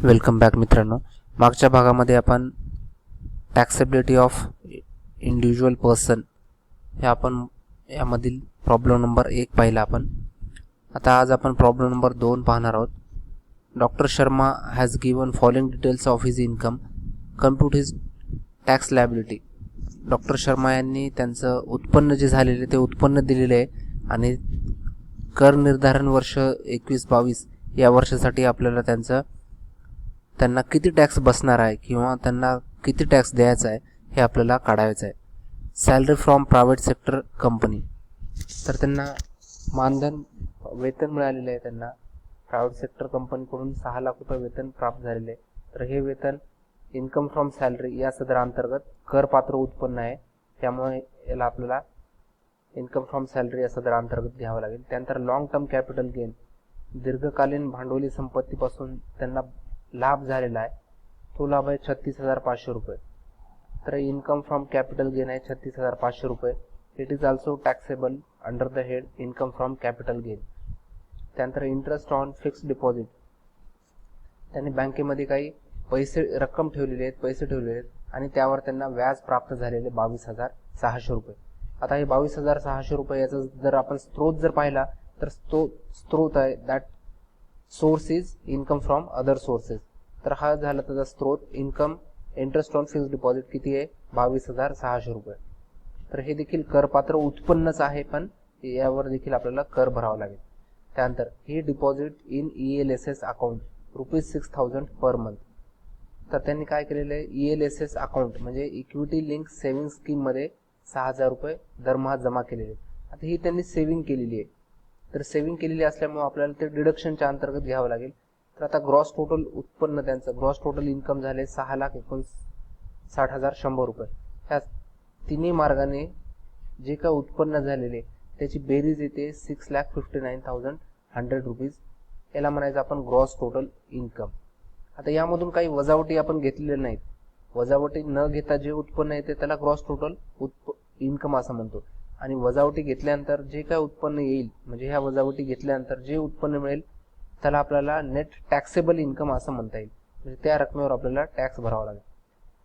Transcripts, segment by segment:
Welcome back मित्रांनो. मागच्या भागामध्ये आपण टॅक्सेबिलिटी ऑफ इंडिव्हिज्युअल पर्सन हे आपण यामधील प्रॉब्लेम नंबर 1 पाहिला आपण. आता आज आपण प्रॉब्लेम नंबर 2 पाहणार आहोत. Doctor Sharma has given following details of his income, compute his tax liability. Doctor Sharma यांनी त्यांचं उत्पन्न जे झालेले ते उत्पन्न दिलेले आहे आणि कर निर्धारण वर्ष 21-22 या वर्षासाठी आपल्याला त्यांना किती टॅक्स बसणार आहे किंवा त्यांना किती टॅक्स द्यायचा आहे हे आपल्याला काढायचं आहे. Salary from private sector company, तर त्यांना मानधन वेतन मिळालेलं आहे. त्यांना प्रायव्हेट सेक्टर कंपनीकडून 6 लाख रुपये वेतन प्राप्त झालेले आहे. तर हे वेतन इन्कम फ्रॉम सॅलरी या सदराअंतर्गत करपात्र उत्पन्न आहे, त्यामुळे याला आपल्याला इन्कम फ्रॉम सॅलरी या सदराअंतर्गत घ्यावं लागेल. त्यानंतर लॉंग टर्म कॅपिटल गेन, दीर्घकालीन भांडवली संपत्तीपासून त्यांना लाभ झालेला आहे, तो लाभ आहे 36,500 रुपये. तर इन्कम फ्रॉम कॅपिटल गेन आहे 36,500 रुपये. It is also taxable under the head income from capital gain. त्यानंतर इंटरेस्ट ऑन फिक्स्ड डिपॉझिट, त्यांनी बँकेमध्ये काही रक्कम ठेवलेली आहेत, पैसे ठेवलेले आहेत आणि त्यावर त्यांना व्याज प्राप्त झालेले 22,600 रुपये. आता हे 22,600 रुपये याचा जर आपण स्त्रोत जर पाहिला तर तो स्त्रोत आहे that source is income from other sources. तर हा झाला त्याचा स्त्रोत. Income interest on fixed deposit किती आहे 22,600 रुपये. तर हे देखील करपात्र उत्पन्नच आहे, पण यावर देखील आपल्याला कर भरावा लागेल. त्यानंतर he deposit in ELSS account ₹6,000 per month. तर त्यांनी काय केलेलं आहे, ELSS अकाउंट म्हणजे इक्विटी लिंक सेव्हिंग स्कीम मध्ये 6,000 रुपये दरमहा जमा केलेले. आता ही त्यांनी सेव्हिंग केलेली आहे, तर सेव्हिंग केलेली असल्यामुळे आपल्याला ते डिडक्शनच्या अंतर्गत घ्यावं लागेल. तर आता ग्रॉस टोटल उत्पन्न त्यांचं ग्रॉस टोटल इन्कम झाले 6,59,100 रुपये. ह्या तिन्ही मार्गाने जे काय उत्पन्न झालेले त्याची बेरीज येते 6,59,100 रुपीज. याला म्हणायचं आपण ग्रॉस टोटल इन्कम. आता यामधून काही वजावटी आपण घेतलेल्या नाहीत. वजावटी न घेता जे उत्पन्न येते त्याला ग्रॉस टोटल इन्कम असं म्हणतो. आणि वजावटी घेतल्यानंतर जे काय उत्पन्न येईल, म्हणजे ह्या वजावटी घेतल्यानंतर जे उत्पन्न मिळेल त्याला आपल्याला नेट टॅक्सेबल इन्कम असं म्हणता येईल. म्हणजे त्या रकमेवर आपल्याला टॅक्स भरावा लागेल.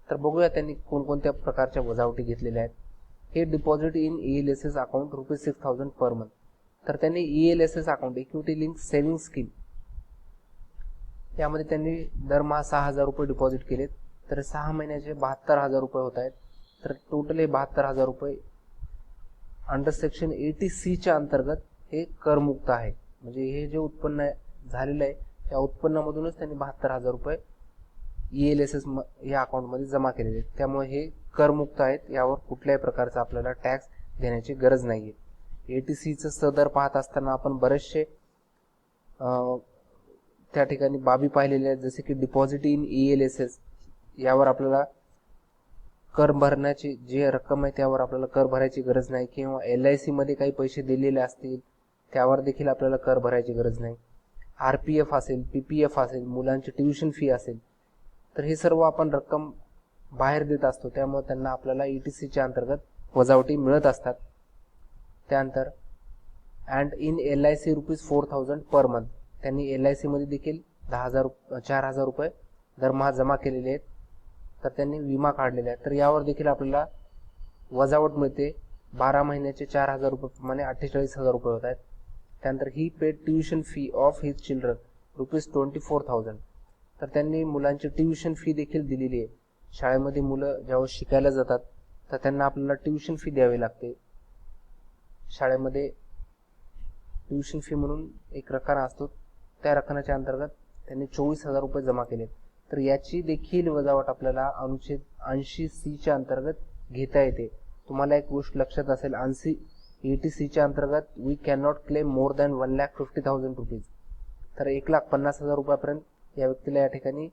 तर बघूया त्यांनी कोणकोणत्या प्रकारच्या वजावटी घेतलेल्या आहेत. हे deposit in ELSS account ₹6,000 per month. तर त्यांनी ELSS account equity link saving scheme यामध्ये त्यांनी दरमहा 6,000 रुपये डिपॉझिट केलेत. तर 6 महिन्याचे 72,000 रुपये होत आहेत. तर टोटल हे 72,000 रुपये अंडर सेक्शन 80C च्या अंतर्गत हे करमुक्त आहे. म्हणजे हे जे उत्पन्न झालेलं आहे त्या उत्पन्नामधूनच त्यांनी 72,000 रुपये ELSS या अकाउंटमध्ये जमा केलेले आहेत. त्यामुळे हे करमुक्त आहेत, यावर कुठल्याही प्रकारचा आपल्याला टॅक्स देण्याची गरज नाहीये. 80Cचं सदर पाहत असताना आपण बरेचसे त्या ठिकाणी बाबी पाहिलेल्या आहेत, जसे की डिपॉझिट इन ELSS यावर आपल्याला कर भरण्याची जी रक्कम आहे त्यावर आपल्याला कर भरायची गरज नाही, किंवा LIC मध्ये काही पैसे दिलेले असतील त्यावर देखील आपल्याला कर भरायची गरज नाही. RPF असेल, PPF असेल, मुलांची ट्युशन फी असेल, तर हे सर्व आपण रक्कम बाहेर देत असतो, त्यामुळे त्यांना आपल्याला ETC च्या अंतर्गत वजावटी मिळत असतात. त्यानंतर and in LIC ₹4,000 per month, त्यांनी LIC मध्ये देखील 4,000 रुपये दरमहा जमा केलेले आहेत. तर त्यांनी विमा काढलेला आहे, तर यावर देखील आपल्याला वजावट मिळते. 12 महिन्याचे 4,000 रुपये प्रमाणे 48,000 रुपये होत आहेत. त्यानंतर he paid tuition fee of his children ₹24,000. तर त्यांनी मुलांची ट्युशन फी देखील दिलेली आहे. शाळेमध्ये मुलं जेव्हा शिकायला जातात तर त्यांना आपल्याला ट्युशन फी द्यावी लागते. शाळेमध्ये ट्युशन फी म्हणून एक रक्कम असतो, त्या रकमेच्या अंतर्गत त्यांनी 24,000 रुपये जमा केले. तर याची देखील वजावट आपल्याला अनुच्छेद 80C च्या अंतर्गत घेता येते. तुम्हाला एक गोष्ट लक्षात असेल, 80C च्या अंतर्गत we can not claim more than 1,50,000 rupees. तर 1,50,000 रुपयापर्यंत या व्यक्तीला या ठिकाणी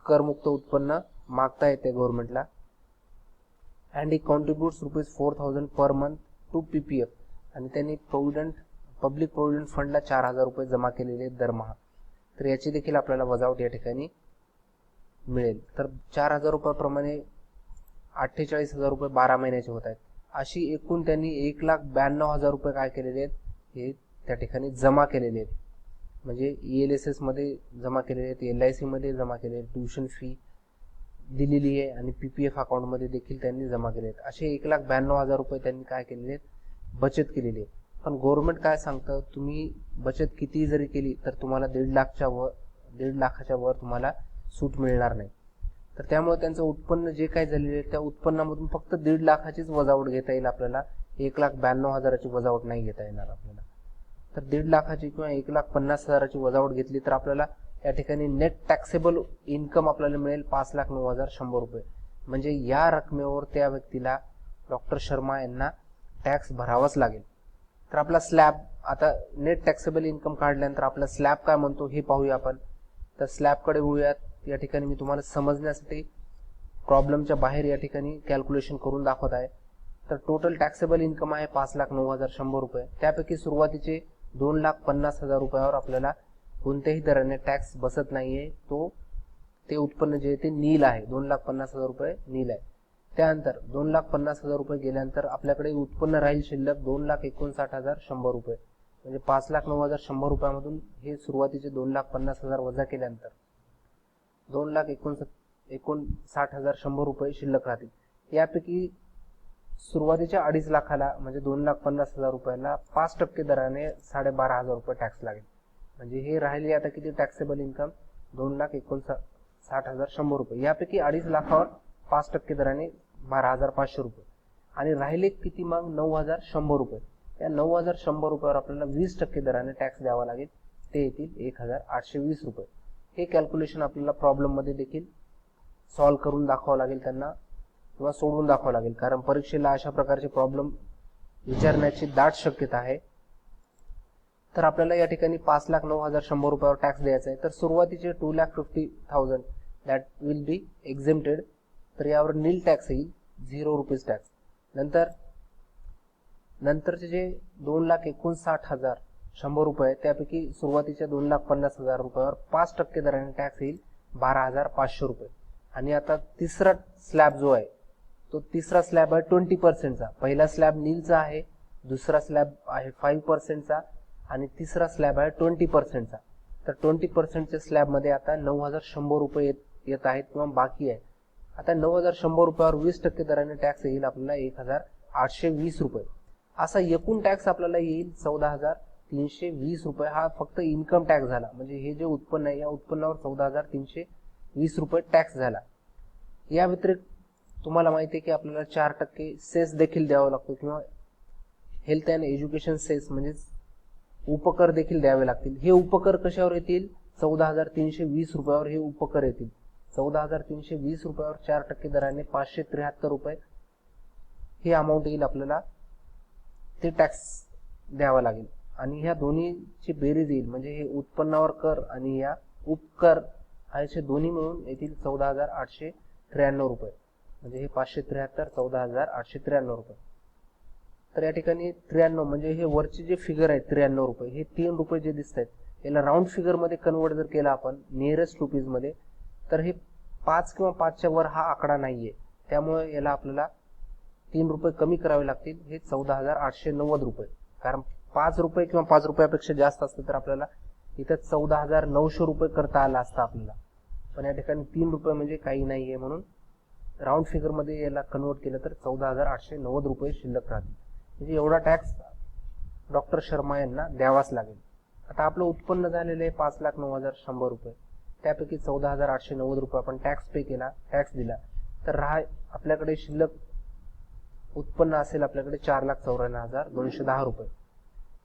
करमुक्त उत्पन्न मागता येते गव्हर्नमेंटला. And he contributes ₹4,000 per month to PPF, आणि त्यांनी पब्लिक प्रोव्हिडंट फंडला 4,000 रुपये जमा केलेले दरमहा. तर याची देखील आपल्याला वजावट या ठिकाणी मिळेल. तर 4,000 रुपयाप्रमाणे 48,000 रुपये 12 महिन्याचे होत आहेत. अशी एकूण त्यांनी 1,92,000 रुपये काय केलेले आहेत, हे त्या ठिकाणी जमा केलेले आहेत. म्हणजे ELSS मध्ये जमा केलेले आहेत, LIC मध्ये जमा केलेले, ट्युशन फी दिलेली आहे आणि PPF अकाउंटमध्ये देखील त्यांनी जमा केले आहेत. असे 1,92,000 रुपये त्यांनी काय केलेले आहेत, बचत केलेली आहे. पण गव्हर्नमेंट काय सांगतं, तुम्ही बचत किती जरी केली तर तुम्हाला 1,50,000 लाखाच्या वर तुम्हाला सूट मिळणार नाही. तर त्यामुळे त्यांचं उत्पन्न जे काही झालेले आहे त्या उत्पन्नामधून फक्त 1,50,000 लाखाचीच वजावट घेता येईल आपल्याला, 1,92,000ची वजावट नाही घेता येणार आपल्याला. तर 1,50,000 लाखाची किंवा 1,50,000ची वजावट घेतली तर आपल्याला या ठिकाणी नेट टॅक्सेबल इन्कम आपल्याला मिळेल 5,09,100 रुपये. म्हणजे या रकमेवर त्या व्यक्तीला, डॉक्टर शर्मा यांना टॅक्स भरावाच लागेल. तर आपला स्लॅब, आता नेट टॅक्सेबल इन्कम काढल्यानंतर आपला स्लॅब काय म्हणतो हे पाहूया आपण. तर स्लॅबकडे वळूयात. या ठिकाणी मी तुम्हाला समजण्यासाठी प्रॉब्लेमच्या बाहेर या ठिकाणी कॅल्क्युलेशन करून दाखवत आहे. तर टोटल टॅक्सेबल इन्कम आहे 5,09,100 रुपये. त्यापैकी सुरुवातीचे 2,50,000 रुपयावर आपल्याला कोणत्याही दराने टॅक्स बसत नाहीये. ते उत्पन्न जे आहे ते नील आहे, 2,50,000 रुपये नील आहे. त्यानंतर 2,50,000 रुपये गेल्यानंतर आपल्याकडे उत्पन्न राहील शिल्लक 2,59,100 रुपये. म्हणजे 5,09,100 रुपयामधून हे सुरुवातीचे 2,50,000 वजा केल्यानंतर 2,59,100 रुपये शिल्लक राहतील. यापैकी सुरुवातीच्या 2.5 लाखाला म्हणजे 2,50,000 रुपयाला 5% दराने 12,500 रुपये टॅक्स लागेल. म्हणजे हे राहिले आता किती टॅक्सेबल इन्कम, 2,59,100 रुपये. यापैकी 2.5 लाखावर 5% दराने 12,500 रुपये आणि राहिले किती मग 9,100 रुपये. या 9,100 रुपयावर आपल्याला 20% दराने टॅक्स द्यावा लागेल, ते येतील 1,820 रुपये. हे कॅल्क्युलेशन आपल्याला प्रॉब्लेम मध्ये देखील सॉल्व्ह करून दाखवावं लागेल त्यांना, किंवा सोडवून दाखवावं लागेल, कारण परीक्षेला अशा प्रकारचे प्रॉब्लेम विचारण्याची दाट शक्यता आहे. तर आपल्याला या ठिकाणी 5,09,100 रुपयावर टॅक्स द्यायचा आहे. तर सुरुवातीचे 2,50,000 दॅट विल बी एक्झेम्प्टेड. तर यावर नील टॅक्स येईल, 0 रुपीज टॅक्स. नंतरचे जे 2,59,100 रुपये त्यापैकी सुरुवातीच्या 2,50,000 रुपयावर 5% दराने टॅक्स येईल, 12,500 रुपये. आणि आता तिसरा स्लॅब जो आहे तो तिसरा स्लॅब आहे 20%चा. पहिला स्लॅब नीलचा आहे, दुसरा स्लॅब आहे 5%चा आणि तिसरा स्लॅब आहे 20%चा. तर 20%च्या स्लॅबमध्ये आता 9,100 रुपये येत आहेत किंवा बाकी आहे. आता 9,100 रुपयावर 20% दराने टॅक्स येईल आपल्याला 1,820 रुपये. असा एकूण टॅक्स आपल्याला येईल 14,320 रुपये. हा फक्त इन्कम टॅक्स झाला, म्हणजे हे जे उत्पन्न आहे या उत्पन्नावर 14,320 रुपये टॅक्स झाला. या व्यतिरिक्त तुम्हाला माहिती आहे की आपल्याला 4% सेस देखील द्यावा लागतो, किंवा हेल्थ अँड एज्युकेशन सेस म्हणजे उपकर देखील द्यावे लागतील. हे उपकर कशावर येतील, 14,320 रुपयावर हे उपकर येतील. 14,320 रुपयावर 4% दराने 573 रुपये हे अमाऊंट येईल आपल्याला, ते टॅक्स द्यावा लागेल. आणि ह्या दोन्हीची बेरीज येईल, म्हणजे हे उत्पन्नावर कर आणि या उपकर असे दोन्ही मिळून येतील 14,893 रुपये. म्हणजे हे 573, 14,893 रुपये. तर या ठिकाणी 93 म्हणजे हे वरचे जे फिगर आहे 93 रुपये, हे 3 रुपये जे दिसत आहेत याला राऊंड फिगर मध्ये कन्वर्ट जर केला आपण नियरेस्ट रुपीज मध्ये, तर हे 5 किंवा 5च्या वर हा आकडा नाहीये. त्यामुळे याला आपल्याला 3 रुपये कमी करावे लागतील, हे 14,890 रुपये. कारण 5 रुपये किंवा 5 रुपयापेक्षा जास्त असतं तर आपल्याला इथं 14,900 रुपये करता आला असता आपल्याला. पण या ठिकाणी 3 रुपये म्हणजे काही नाहीये, म्हणून राऊंड फिगर मध्ये याला कन्वर्ट केलं तर 14,890 रुपये शिल्लक राहतील. म्हणजे एवढा टॅक्स डॉक्टर शर्मा यांना द्यावाच लागेल. आता आपलं उत्पन्न झालेलं आहे 5,09,100 रुपये. त्यापैकी 14,890 रुपये आपण टॅक्स पे केला, टॅक्स दिला, तर आपल्याकडे शिल्लक उत्पन्न असेल आपल्याकडे 4,94,210 रुपये.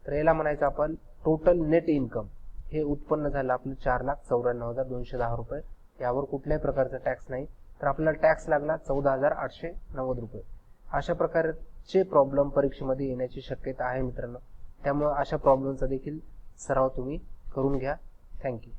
तर याला म्हणायचं आपण टोटल नेट इन्कम. हे उत्पन्न झालं आपलं 4,94,210 रुपये. यावर कुठल्याही प्रकारचा टॅक्स नाही, तर आपल्याला टॅक्स लागला 14,890 रुपये. अशा प्रकारचे प्रॉब्लेम परीक्षेमध्ये येण्याची शक्यता आहे मित्रांनो. त्यामुळे अशा प्रॉब्लेमचा देखील सराव तुम्ही करून घ्या. थँक्यू.